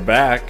back.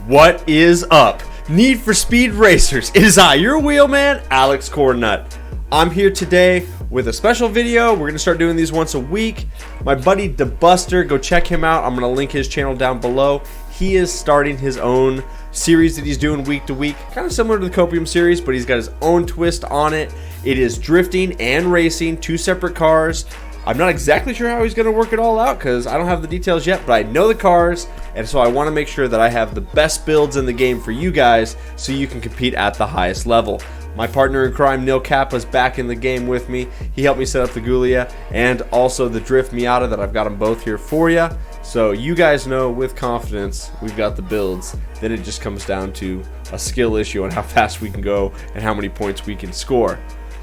What is up, Need for Speed Racers? It is I, your wheelman, Alex Cornnut. I'm here today with a special video. We're going to start doing these once a week. My buddy DaBuster, go check him out. I'm going to link his channel down below. He is starting his own series that he's doing week to week, kind of similar to the Copium series, but he's got his own twist on it. It is drifting and racing, two separate cars. I'm not exactly sure how he's going to work it all out because I don't have the details yet, but I know the cars, and so I want to make sure that I have the best builds in the game for you guys so you can compete at the highest level. My partner in crime, Neil Kappa, is back in the game with me. He helped me set up the Giulia and also the Drift Miata that I've got them both here for you. So you guys know with confidence we've got the builds. Then it just comes down to a skill issue on how fast we can go and how many points we can score.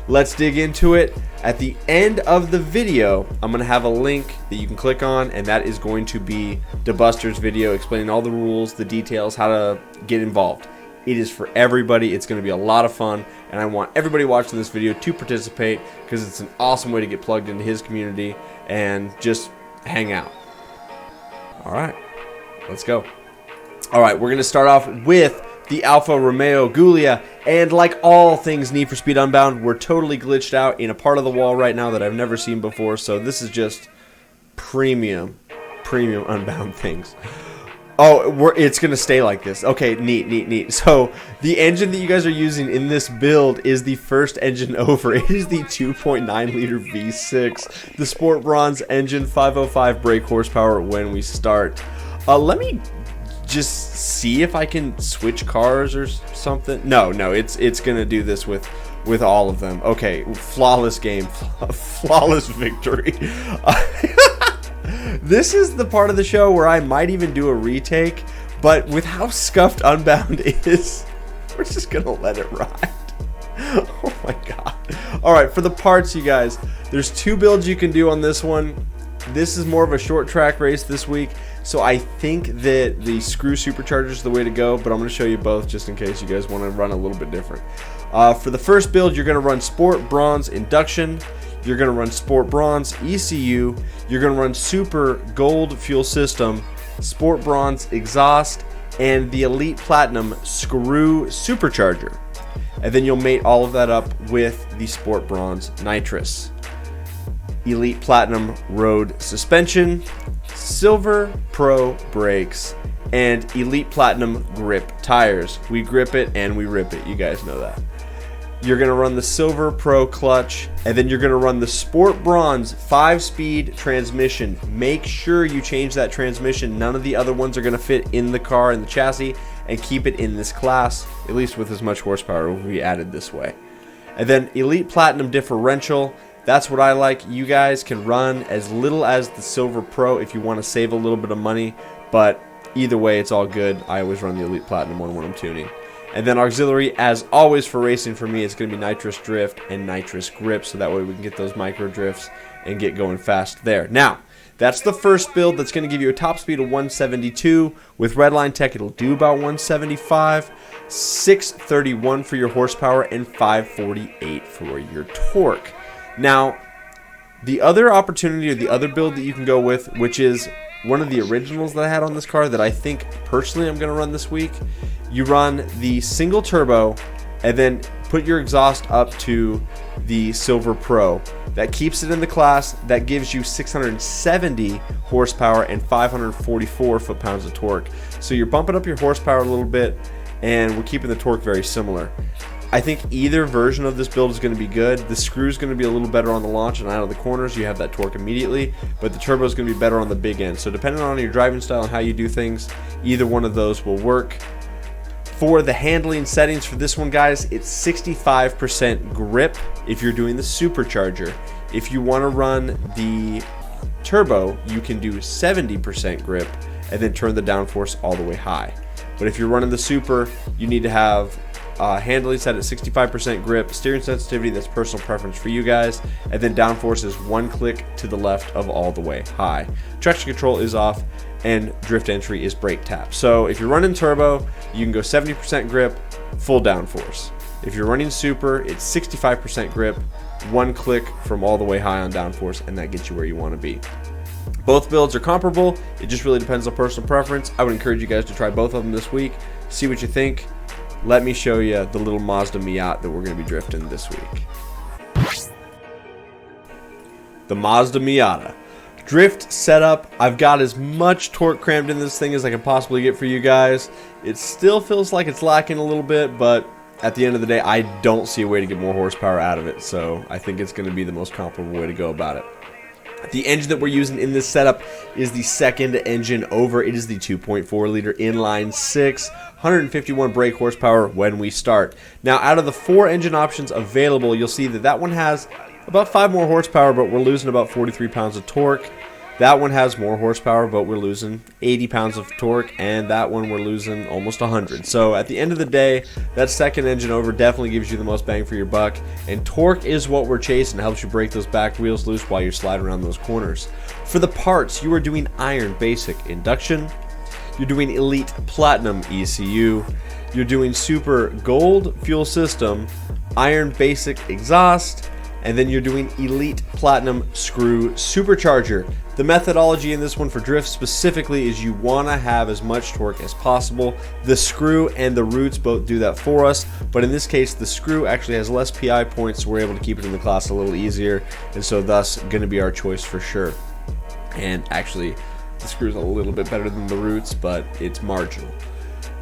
Let's dig into it. At the end of the video, I'm going to have a link that you can click on, and that is going to be DaBuster's video explaining all the rules, the details, how to get involved. It is for everybody. It's going to be a lot of fun, and I want everybody watching this video to participate because it's an awesome way to get plugged into his community and just hang out. All right, let's go. All right, we're going to start off with the Alfa Romeo Giulia, and like all things Need for Speed Unbound, we're totally glitched out in a part of the wall right now that I've never seen before, so this is just premium Unbound things. Oh, it's going to stay like this. Okay, neat. So the engine that you guys are using in this build is the first engine over. It is the 2.9 liter V6, the Sport Bronze engine, 505 brake horsepower when we start. Let me just see if I can switch cars or something. No, it's gonna do this with all of them. Okay, flawless game, flawless victory. This is the part of the show where I might even do a retake, but with how scuffed Unbound is, we're just gonna let it ride. Oh my god. Alright, for the parts, you guys, there's two builds you can do on this one. This is more of a short track race this week, so I think that the screw supercharger is the way to go, but I'm going to show you both just in case you guys want to run a little bit different. For the first build, you're going to run Sport Bronze Induction, you're going to run Sport Bronze ECU, you're going to run Super Gold Fuel System, Sport Bronze Exhaust, and the Elite Platinum Screw Supercharger. And then you'll mate all of that up with the Sport Bronze Nitrous. Elite Platinum Road Suspension, Silver Pro Brakes, and Elite Platinum Grip Tires. We grip it and we rip it. You guys know that. You're going to run the Silver Pro Clutch, and then you're going to run the Sport Bronze 5-speed transmission. Make sure you change that transmission. None of the other ones are going to fit in the car and the chassis, and keep it in this class, at least with as much horsepower will be added this way. And then Elite Platinum Differential. That's what I like. You guys can run as little as the Silver Pro if you want to save a little bit of money, but either way, it's all good. I always run the Elite Platinum one when I'm tuning. And then auxiliary, as always for racing for me, it's going to be Nitrous Drift and Nitrous Grip, so that way we can get those micro drifts and get going fast there. Now, that's the first build that's going to give you a top speed of 172. With Redline Tech, it'll do about 175, 631 for your horsepower, and 548 for your torque. Now, the other opportunity or the other build that you can go with, which is one of the originals that I had on this car that I think personally I'm going to run this week, you run the single turbo and then put your exhaust up to the Silver Pro. That keeps it in the class. That gives you 670 horsepower and 544 foot-pounds of torque. So you're bumping up your horsepower a little bit, and we're keeping the torque very similar. I think either version of this build is going to be good. The screw is going to be a little better on the launch and out of the corners. You have that torque immediately, but the turbo is going to be better on the big end. So depending on your driving style and how you do things, either one of those will work. For the handling settings for this one, guys, it's 65% grip if you're doing the supercharger. If you want to run the turbo, you can do 70% grip and then turn the downforce all the way high. But if you're running the super, you need to have handling set at 65% grip, steering sensitivity, that's personal preference for you guys, and then downforce is one click to the left of all the way high. Traction control is off, and drift entry is brake tap. So if you're running turbo, you can go 70% grip, full downforce. If you're running super, it's 65% grip, one click from all the way high on downforce, and that gets you where you want to be. Both builds are comparable. It just really depends on personal preference. I would encourage you guys to try both of them this week. See what you think. Let me show you the little Mazda Miata that we're going to be drifting this week. The Mazda Miata. Drift setup. I've got as much torque crammed in this thing as I can possibly get for you guys. It still feels like it's lacking a little bit, but at the end of the day, I don't see a way to get more horsepower out of it. So I think it's going to be the most comparable way to go about it. The engine that we're using in this setup is the second engine over. It is the 2.4 liter inline 6, 151 brake horsepower when we start. Now, out of the 4 engine options available, you'll see that that one has about 5 more horsepower, but we're losing about 43 pounds of torque. That one has more horsepower, but we're losing 80 pounds of torque, and that one we're losing almost 100. So at the end of the day, that second engine over definitely gives you the most bang for your buck, and torque is what we're chasing. It helps you break those back wheels loose while you're sliding around those corners. For the parts, you are doing iron basic induction, you're doing elite platinum ECU, you're doing super gold fuel system, iron basic exhaust, and then you're doing elite platinum screw supercharger. The methodology in this one for drift specifically is you want to have as much torque as possible. The screw and the roots both do that for us, but in this case the screw actually has less PI points, so we're able to keep it in the class a little easier, and so thus going to be our choice for sure. And actually the screw's a little bit better than the roots, but it's marginal.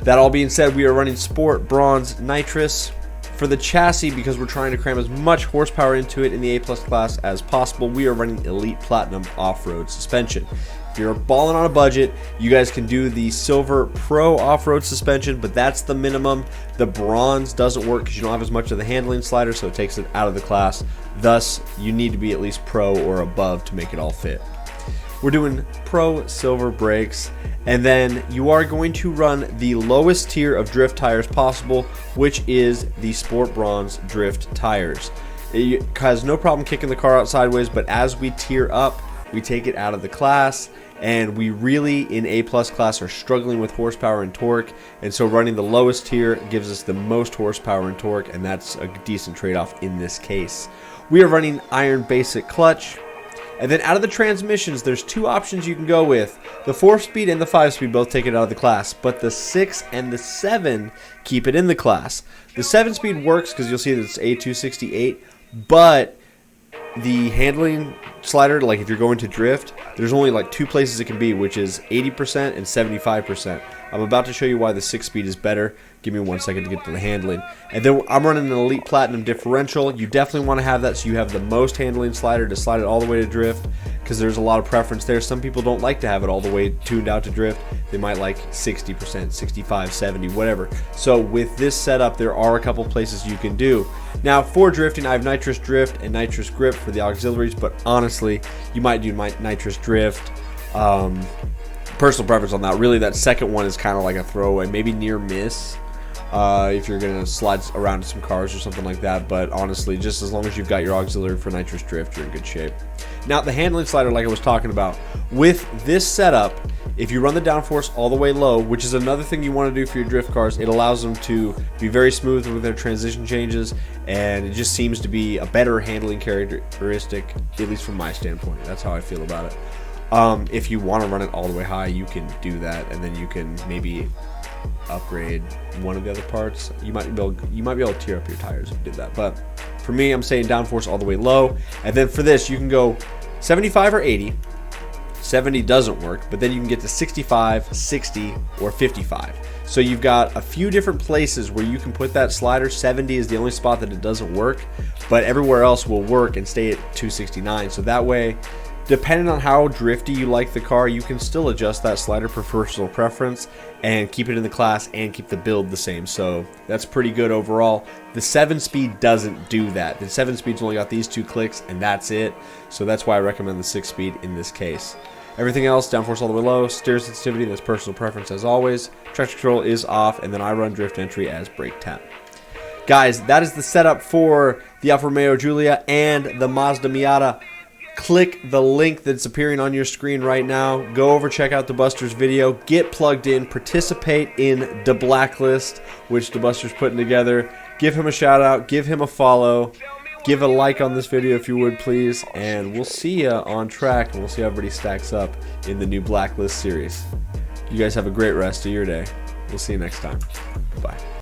That all being said, we are running sport bronze nitrous. For the chassis, because we're trying to cram as much horsepower into it in the A+ class as possible, we are running Elite Platinum off-road suspension. If you're balling on a budget, you guys can do the Silver Pro off-road suspension, but that's the minimum. The bronze doesn't work because you don't have as much of the handling slider, so it takes it out of the class. Thus, you need to be at least Pro or above to make it all fit. We're doing Pro Silver brakes, and then you are going to run the lowest tier of drift tires possible, which is the Sport Bronze drift tires. It has no problem kicking the car out sideways, but as we tier up, we take it out of the class, and we really, in A+ class, are struggling with horsepower and torque, and so running the lowest tier gives us the most horsepower and torque, and that's a decent trade-off in this case. We are running Iron Basic Clutch. And then out of the transmissions, there's 2 options you can go with. The 4-speed and the 5-speed both take it out of the class, but the 6 and the 7 keep it in the class. The 7-speed works because you'll see that it's A268, but the handling slider, like if you're going to drift, there's only like 2 places it can be, which is 80% and 75%. I'm about to show you why the 6-speed is better. Give me 1 second to get to the handling. And then I'm running an Elite Platinum differential. You definitely want to have that so you have the most handling slider to slide it all the way to drift, because there's a lot of preference there. Some people don't like to have it all the way tuned out to drift. They might like 60%, 65, 70, whatever. So with this setup, there are a couple places you can do. Now for drifting, I have nitrous drift and nitrous grip for the auxiliaries, but honestly, you might do nitrous drift. Personal preference on that. Really, that second one is kind of like a throwaway, maybe near miss if you're going to slide around some cars or something like that. But honestly, just as long as you've got your auxiliary for nitrous drift, you're in good shape. Now, the handling slider, like I was talking about, with this setup, if you run the downforce all the way low, which is another thing you want to do for your drift cars, it allows them to be very smooth with their transition changes, and it just seems to be a better handling characteristic, at least from my standpoint. That's how I feel about it. If you want to run it all the way high, you can do that, and then you can maybe upgrade one of the other parts. You might be able to tear up your tires if you did that. But for me, I'm saying downforce all the way low, and then for this, you can go 75 or 80. 70 doesn't work, but then you can get to 65, 60, or 55. So you've got a few different places where you can put that slider. 70 is the only spot that it doesn't work, but everywhere else will work and stay at 269. So that way, depending on how drifty you like the car, you can still adjust that slider per personal preference and keep it in the class and keep the build the same. So that's pretty good overall. The 7-speed doesn't do that. The 7-speed's only got these 2 clicks and that's it. So that's why I recommend the 6-speed in this case. Everything else, downforce all the way low, steer sensitivity, that's personal preference as always. Traction control is off, and then I run drift entry as brake tap. Guys, that is the setup for the Alfa Romeo Giulia and the Mazda Miata. Click the link that's appearing on your screen right now. Go over, check out DaBuster's video. Get plugged in. Participate in DaBlacklist, which DaBuster's putting together. Give him a shout out. Give him a follow. Give a like on this video if you would, please. And we'll see you on track, and we'll see how everybody stacks up in the new Blacklist series. You guys have a great rest of your day. We'll see you next time. Bye.